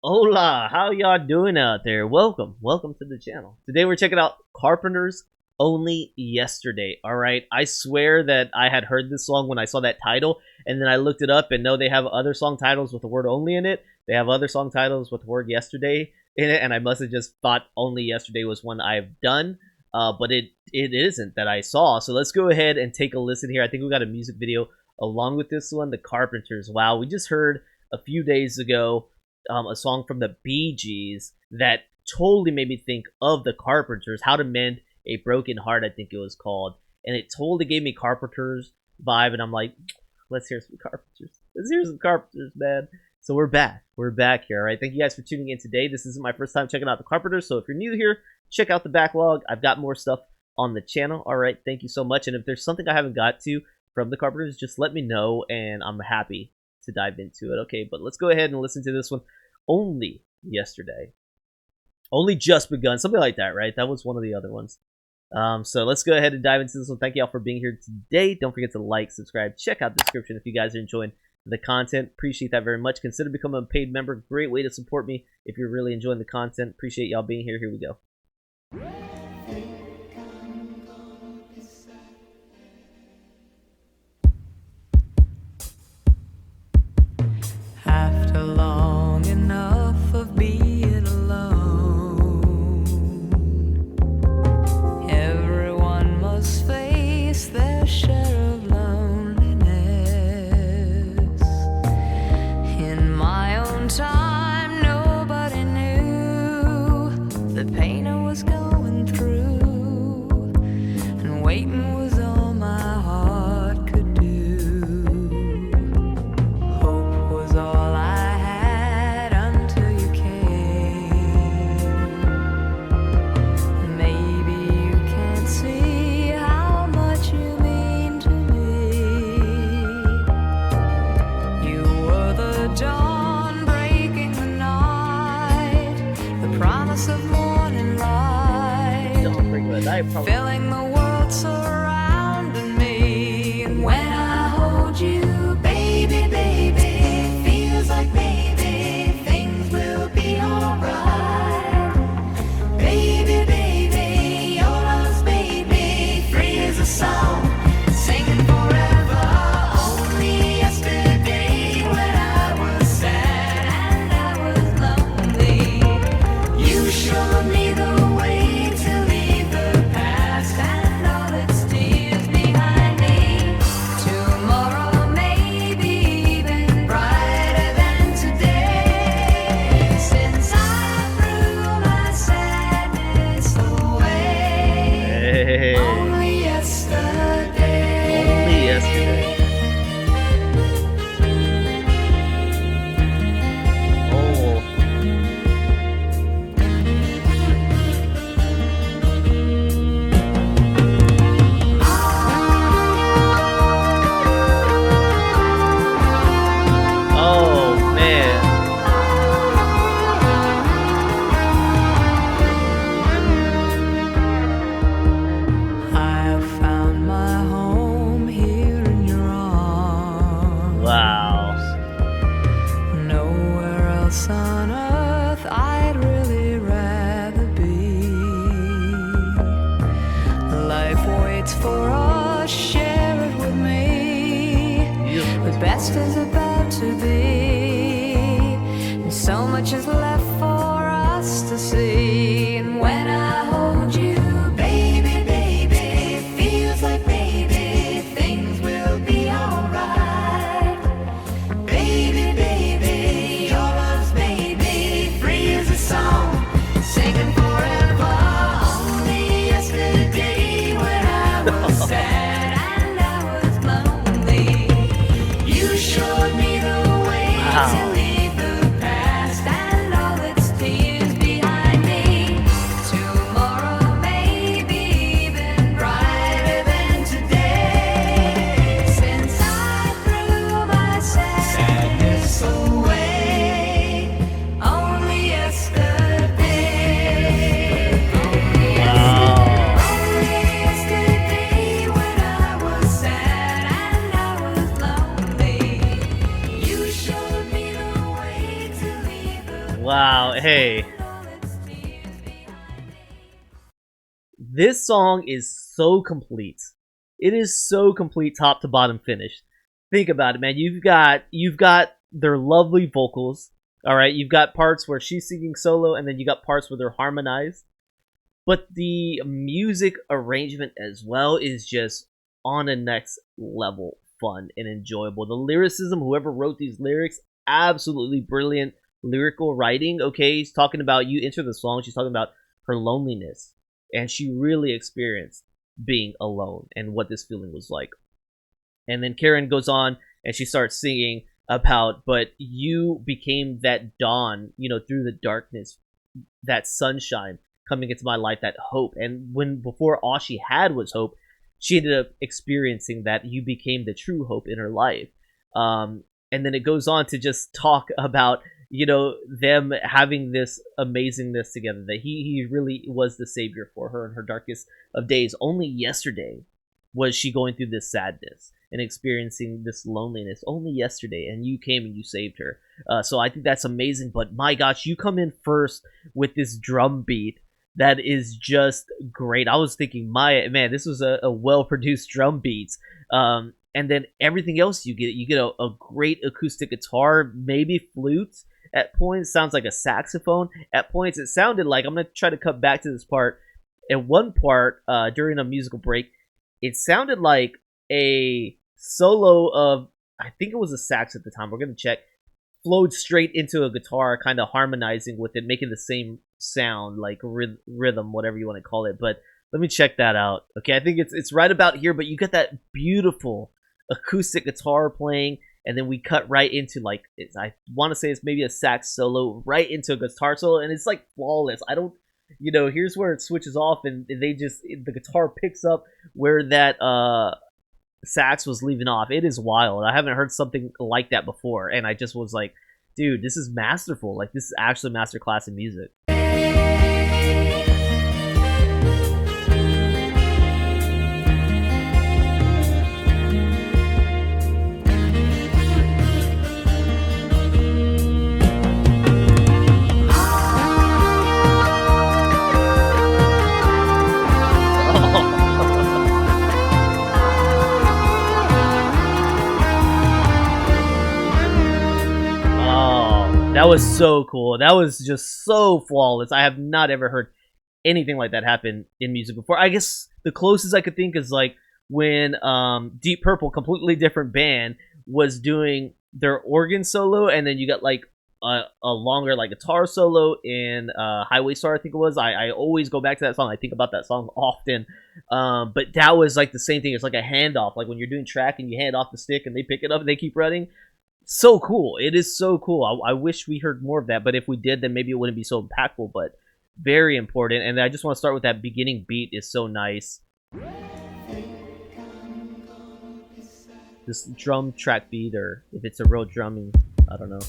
Hola, how y'all doing out there? Welcome to the channel. Today we're checking out Carpenters Only Yesterday. Alright, I swear that I had heard this song when I saw that title, and then I looked it up and no, they have other song titles with the word only in it. They have other song titles with the word yesterday in it, and I must have just thought Only Yesterday was one I've done, but it isn't that I saw. So let's go ahead and take a listen here. I think we got a music video along with this one, The Carpenters. Wow, we just heard a few days ago a song from the Bee Gees that totally made me think of the Carpenters, How to Mend a Broken Heart, I think it was called. And it totally gave me Carpenters vibe, and I'm like, let's hear some Carpenters. Let's hear some Carpenters, man. So we're back. We're back here, all right? Thank you guys for tuning in today. This isn't my first time checking out the Carpenters, so if you're new here, check out the backlog. I've got more stuff on the channel, all right? Thank you so much. And if there's something I haven't got to from the Carpenters, just let me know, and I'm happy to dive into it. Okay, but let's go ahead and listen to this one. Only Yesterday. Only Just Begun. Something like that, right? That was one of the other ones. So let's go ahead and dive into this one. Thank you all for being here today. Don't forget to like, subscribe, check out the description if you guys are enjoying the content. Appreciate that very much. Consider becoming a paid member. Great way to support me if you're really enjoying the content. Appreciate y'all being here. Here we go. After long enough of being alone, everyone must face their share of loneliness. In my own time, nobody knew the pain I was going through, and waiting was all my heart could do. Hope was all I had until you came. Maybe you can't see how much you mean to me. You were the dawn breaking the night, the promise of morning light, Don't bring that night, probably. filling the world surrounding me. And when I hold you, baby, baby, feels like maybe things will be alright. Baby, baby, your love's made me free as a song, singing forever. Only yesterday when I was sad and I was lonely, you showed me the way to leave the past and all its tears behind me. Tomorrow may be even brighter than today, since I threw my sadness away. Hey, Only yesterday. Only Yesterday. Oh. Oh, man. I have found my home here in your arms. Wow. Nowhere else on earth I'd really rather be. Life waits for us, share it with me. The best is about to be, and so much is left for us to see. And when I hold you, baby, baby, feels like maybe things will be alright. Baby, baby, your love's made me free as a song, singing forever. Only yesterday when I was sad and I was lonely, you showed me the way Wow. to leave the past and all its tears behind me. Wow, hey. This song is so complete. It is so complete top to bottom finish. Think about it, man. You've got their lovely vocals. All right, you've got parts where she's singing solo, and then you got parts where they're harmonized. But the music arrangement as well is just on a next level fun and enjoyable. The lyricism, whoever wrote these lyrics, absolutely brilliant lyrical writing. Okay, he's talking about, you enter the song, she's talking about her loneliness, and she really experienced being alone and what this feeling was like. And then Karen goes on and she starts singing about, but you became that dawn, through the darkness, that sunshine coming into my life, that hope. And when before all she had was hope, she ended up experiencing that you became the true hope in her life. And then it goes on to just talk about, them having this amazingness together, that he really was the savior for her in her darkest of days. Only yesterday was she going through this sadness and experiencing this loneliness. Only yesterday, and you came and you saved her. So I think that's amazing. But my gosh, you come in first with this drum beat that is just great. I was thinking, man, this was a well-produced drum beat. And then everything else you get a great acoustic guitar, maybe flute at points. Sounds like a saxophone at points. It sounded like, I'm going to try to cut back to this part. At one part, during a musical break, it sounded like a solo of, I think it was a sax at the time, we're going to check, flowed straight into a guitar, kind of harmonizing with it, making the same sound, like rhythm, whatever you want to call it. But let me check that out. Okay, I think it's right about here, but you get that beautiful acoustic guitar playing, and then we cut right into, like, I want to say it's maybe a sax solo, right into a guitar solo, and it's like flawless. I don't, here's where it switches off, and the guitar picks up where that sax was leaving off. It is wild. I haven't heard something like that before, and I just was like, dude, this is masterful. Like, this is actually masterclass in music. That was so cool. That was just so flawless. I have not ever heard anything like that happen in music before. I guess the closest I could think is like when Deep Purple, completely different band, was doing their organ solo, and then you got like a longer like guitar solo in Highway Star, I think it was. I always go back to that song. I think about that song often. But that was like the same thing. It's like a handoff, like when you're doing track and you hand off the stick and they pick it up and they keep running. So cool. It is so cool. I wish we heard more of that, but if we did, then maybe it wouldn't be so impactful, but very important. And I just want to start with that beginning beat is so nice. This drum track beat, or if it's a real drumming, I don't know.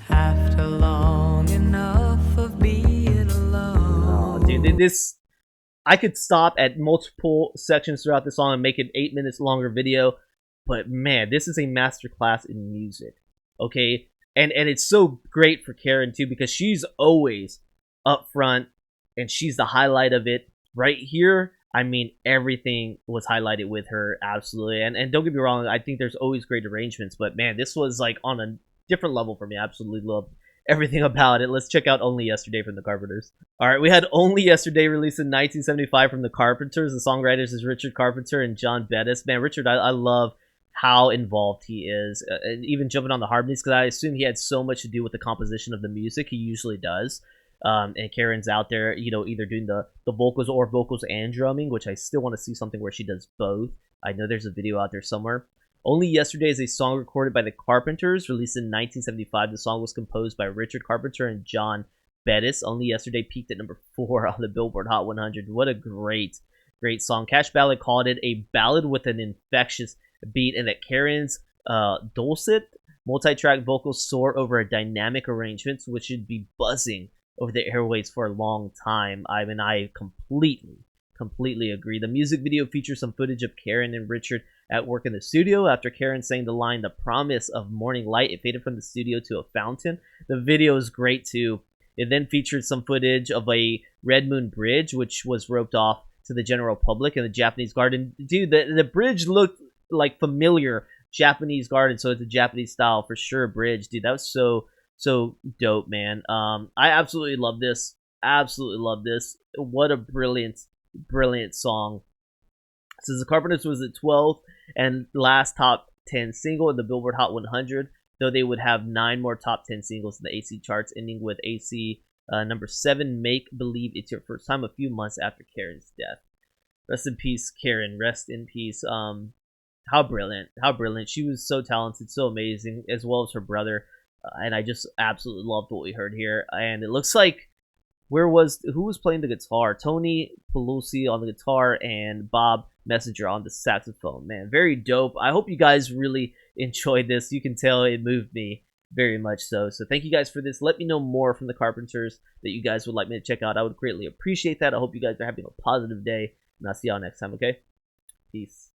After long enough of being alone. Oh, dude, this, I could stop at multiple sections throughout the song and make an 8 minutes longer video. But man, this is a masterclass in music, okay? And it's so great for Karen too, because she's always up front and she's the highlight of it. Right here, I mean, everything was highlighted with her, absolutely. And don't get me wrong, I think there's always great arrangements, but man, this was like on a different level for me. I absolutely loved everything about it. Let's check out Only Yesterday from the Carpenters. All right, we had Only Yesterday released in 1975 from the Carpenters. The songwriters is Richard Carpenter and John Bettis. Man, Richard, I love how involved he is, and even jumping on the harmonies, because I assume he had so much to do with the composition of the music. He usually does. And Karen's out there, either doing the vocals or vocals and drumming, which I still want to see something where she does both. I know there's a video out there somewhere. Only Yesterday is a song recorded by the Carpenters, released in 1975. The song was composed by Richard Carpenter and John Bettis. Only Yesterday peaked at number 4 on the Billboard Hot 100. What a great song. Cash Ballad called it a ballad with an infectious beat, and that Karen's dulcet multi-track vocals soar over a dynamic arrangement which should be buzzing over the airwaves for a long time. I mean, I completely agree. The music video features some footage of Karen and Richard at work in the studio. After Karen sang the line, "The promise of morning light," it faded from the studio to a fountain. The video is great too. It then featured some footage of a Red Moon bridge, which was roped off to the general public in the Japanese garden. Dude, the bridge looked like familiar Japanese garden, so it's a Japanese style for sure bridge. Dude, that was so dope, man. I absolutely love this. Absolutely love this. What a brilliant song. Since the Carpenters was the 12th and last top 10 single in the Billboard Hot 100, though they would have 9 more top 10 singles in the AC charts, ending with AC number 7, "Make Believe It's Your First Time," a few months after Karen's death. Rest in peace, Karen. Rest in peace. How brilliant. How brilliant. She was so talented, so amazing, as well as her brother. And I just absolutely loved what we heard here. And it looks like, who was playing the guitar? Tony Pelosi on the guitar and Bob Messenger on the saxophone. Man, very dope. I hope you guys really enjoyed this. You can tell it moved me very much so. So thank you guys for this. Let me know more from the Carpenters that you guys would like me to check out. I would greatly appreciate that. I hope you guys are having a positive day, and I'll see y'all next time, okay? Peace.